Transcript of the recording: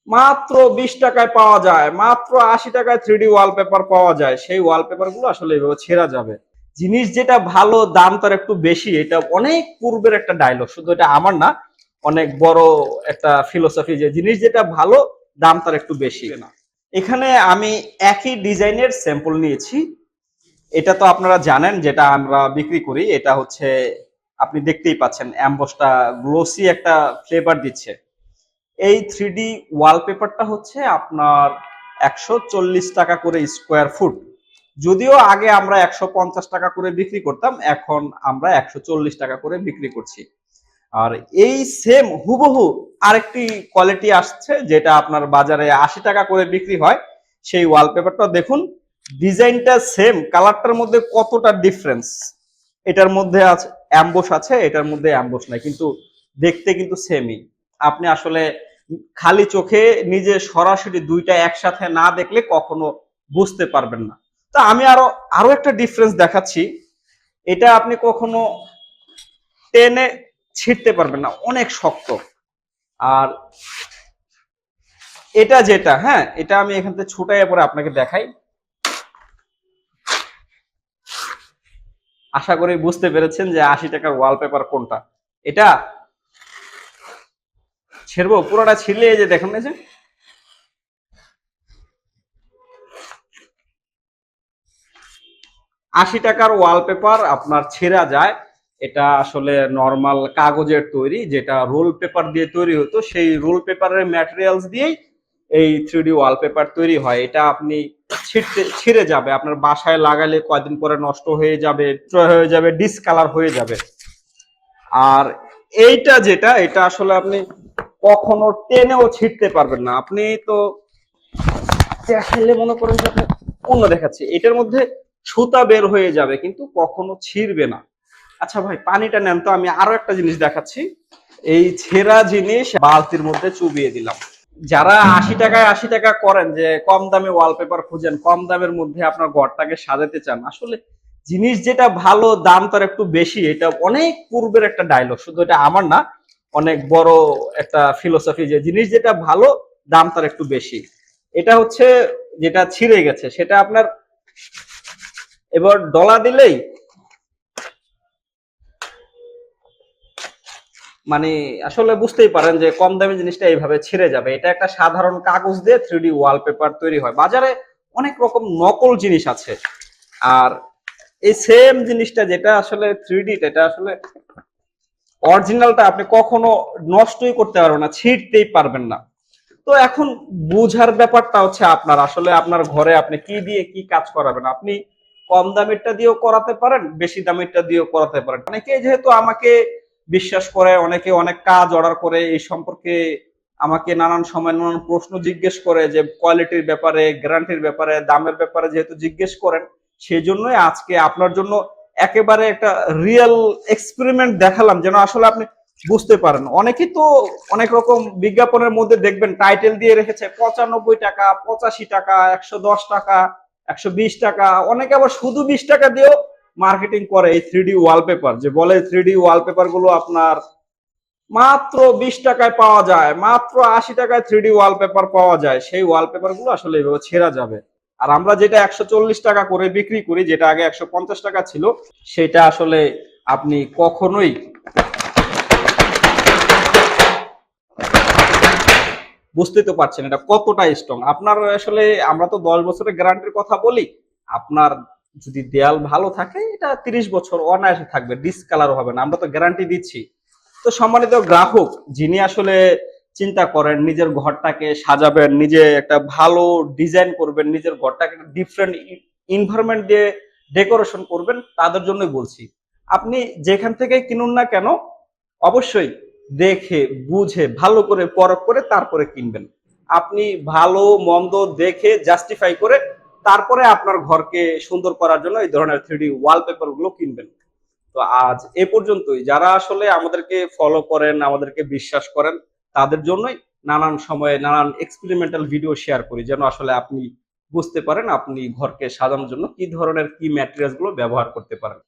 মাত্র 20 টাকায় পাওয়া যায়, মাত্র 80 টাকায় 3D ওয়ালপেপার পাওয়া যায়। সেই ওয়ালপেপার গুলো আসলে এভাবে ছেঁড়া যাবে। জিনিস যেটা ভালো দাম তার একটু বেশি, এটা অনেক পূর্বের একটা ডায়লগ, শুধু এটা আমার না, অনেক বড় একটা ফিলোসফি যে জিনিস যেটা ভালো দাম তার একটু বেশি না। এখানে আমি একই ডিজাইনের স্যাম্পল নিয়েছি। এটা তো আপনারা জানেন, যেটা আমরা বিক্রি করি এটা হচ্ছে, আপনি দেখতেই পাচ্ছেন অ্যাম্বসটা গ্লোসি একটা ফ্লেভার দিচ্ছে। এই 3D ওয়ালপেপারটা হচ্ছে আপনার 140 টাকা করে স্কোয়ার ফুট। যদিও আগে আমরা 150 টাকা করে বিক্রি করতাম, এখন আমরা 140 টাকা করে বিক্রি করছি। আর এই সেম হুবহু আরেকটি কোয়ালিটি আসছে, যেটা আপনার বাজারে 80 টাকা করে বিক্রি হয়। সেই ওয়ালপেপারটা দেখুন, ডিজাইনটা সেম, কালারটার মধ্যে কতটা ডিফারেন্স। এটার মধ্যে আছে অ্যাম্বস আছে, এটার মধ্যে অ্যাম্বস নাই, কিন্তু দেখতে কিন্তু সেমই। আপনি আসলে খালি চোখে নিজে সরাসরি দুইটা একসাথে না দেখলে কখনো বুঝতে পারবেন না। তো আমি আরো আরো একটা ডিফারেন্স দেখাচ্ছি। এটা আপনি কখনো টেনে ছিঁড়তে পারবেন না, অনেক শক্ত। আর এটা যেটা, হ্যাঁ, এটা আমি এখান থেকে ছুটাইয়া পরে আপনাকে দেখাই। আশা করি বুঝতে পেরেছেন যে 80 টাকার ওয়ালপেপার কোনটা। এটা ছিড়বো, পুরোটা ছিঁড়লে এই যে দেখুন, এই যে 80 টাকার ওয়ালপেপার আপনার ছেঁড়া যায়। এটা আসলে নর্মাল কাগজের তৈরি, যেটা রোল পেপার দিয়ে তৈরি হতো, সেই রোল পেপারের ম্যাটেরিয়ালস দিয়েই এই 3D ওয়ালপেপার তৈরি হয়। এটা আপনি ছিঁড়ে যাবে, আপনার বাসায় লাগালে কয়েকদিন পরে নষ্ট হয়ে যাবে, ডিসকালার হয়ে যাবে। আর এইটা যেটা, এটা আসলে আপনি কখনো টেনেও ছিঁড়তে পারবেন না। আপনি তো দেখাইলে মনে করেন যে আপনি অন্য দেখাচ্ছি, এটার মধ্যে সুতা বের হয়ে যাবে কিন্তু কখনো ছিঁড়বে না। আচ্ছা ভাই, পানিটা নেন তো, আমি আরো একটা জিনিস দেখাচ্ছি। এই ছেঁড়া জিনিস বালতির মধ্যে চুবিয়ে দিলাম। যারা 80 টাকায় 80 টাকা করেন, যে কম দামে ওয়ালপেপার খুঁজেন, কম দামের মধ্যে আপনার ঘরটাকে সাজাতে চান, আসলে জিনিস যেটা ভালো দাম তার একটু বেশি, এটা অনেক পূর্বের একটা ডায়লগ, শুধু এটা আমার না, অনেক বড় একটা ফিলোসফি যে জিনিস যেটা ভালো দাম তার একটু বেশি। এটা হচ্ছে যেটা ছিঁড়ে গেছে, সেটা আপনার এবার ডলা দিলেই মানে আসলে বুঝতেই পারেন যে কম দামি জিনিসটা এইভাবে ছিঁড়ে যাবে। এটা একটা সাধারণ কাগজ দিয়ে 3D ওয়ালপেপার তৈরি হয়। বাজারে অনেক রকম নকল জিনিস আছে। আর এই সেম জিনিসটা যেটা আসলে 3D, এটা আসলে অরিজিনালটা আপনি কখনো নষ্টই করতে পারবেন না, ছিঁড়তেই পারবেন না। তো এখন বুঝার ব্যাপারটা হচ্ছে আপনার, আসলে আপনার ঘরে আপনি কি দিয়ে কি কাজ করাবেন। আপনি কম দামেরটা দিয়েও করাতে পারেন, বেশি দামেরটা দিয়েও করাতে পারেন। অনেকে যেহেতু আমাকে বিশ্বাস করে, অনেকে অনেক কাজ অর্ডার করে, এই সম্পর্কে আমাকে নানান সময় নানান প্রশ্ন জিজ্ঞেস করে, যে কোয়ালিটির ব্যাপারে, গ্যারান্টির ব্যাপারে, দামের ব্যাপারে যেহেতু জিজ্ঞেস করেন, সেই জন্যই আজকে আপনার জন্য একেবারে একটা রিয়েল এক্সপেরিমেন্ট দেখালাম, যেন আসলে আপনি বুঝতে পারেন। অনেকেই তো অনেক রকম বিজ্ঞাপনের মধ্যে দেখবেন টাইটেল দিয়ে রেখেছে 95 টাকা, 85 টাকা, 110 টাকা, 120 টাকা, অনেকে আবার শুধু 20 টাকা দিয়েও মার্কেটিং করে এই 3D ওয়ালপেপার, যে বলে 3D ওয়ালপেপার গুলো আপনার মাত্র 20 টাকায় পাওয়া যায়, মাত্র 80 টাকায় 3D ওয়ালপেপার পাওয়া যায়। সেই ওয়ালপেপার গুলো আসলে এভাবে ছেঁড়া যাবে। আর আমরা যেটা 140 টাকা করে বিক্রি করি, যেটা আগে 150 টাকা ছিল, সেটা আসলে আপনি কখনোই বুঝতেই তো পারছেন এটা কতটা স্ট্রং। আপনার আসলে আমরা তো 10 বছরের গ্যারান্টির কথা বলি, আপনার যদি দেয়াল ভালো থাকে এটা 30 বছর অনায়াসে থাকবে, ডিসকালারও হবে না, আমরা তো গ্যারান্টি দিচ্ছি। তো সম্মানিত গ্রাহক, যিনি আসলে চিন্তা করেন নিজের ঘরটাকে সাজাবেন, নিজে একটা ভালো ডিজাইন করবেন, নিজের ঘরটাকে ডিফারেন্ট এনভায়রনমেন্ট দিয়ে ডেকোরেশন করবেন, তাদের জন্যই বলছি। আপনি যেখান থেকে কিনুন না কেন, অবশ্যই দেখে বুঝে ভালো করে পরখ করে তারপরে কিনবেন। আপনি ভালো মন্দ দেখে জাস্টিফাই করে তারপরে আপনার ঘরকে সুন্দর করার জন্য এই ধরনের 3D ওয়ালপেপার গুলো কিনবেন। তো আজ এ পর্যন্তই। যারা আসলে আমাদেরকে ফলো করেন, আমাদেরকে বিশ্বাস করেন, তাদের জন্যই নানান সময়ে নানান এক্সপেরিমেন্টাল ভিডিও শেয়ার করি, যেন আসলে আপনি বুঝতে পারেন আপনি ঘরকে সাজানোর জন্য কি ধরনের কি ম্যাটেরিয়ালস গুলো ব্যবহার করতে পারেন।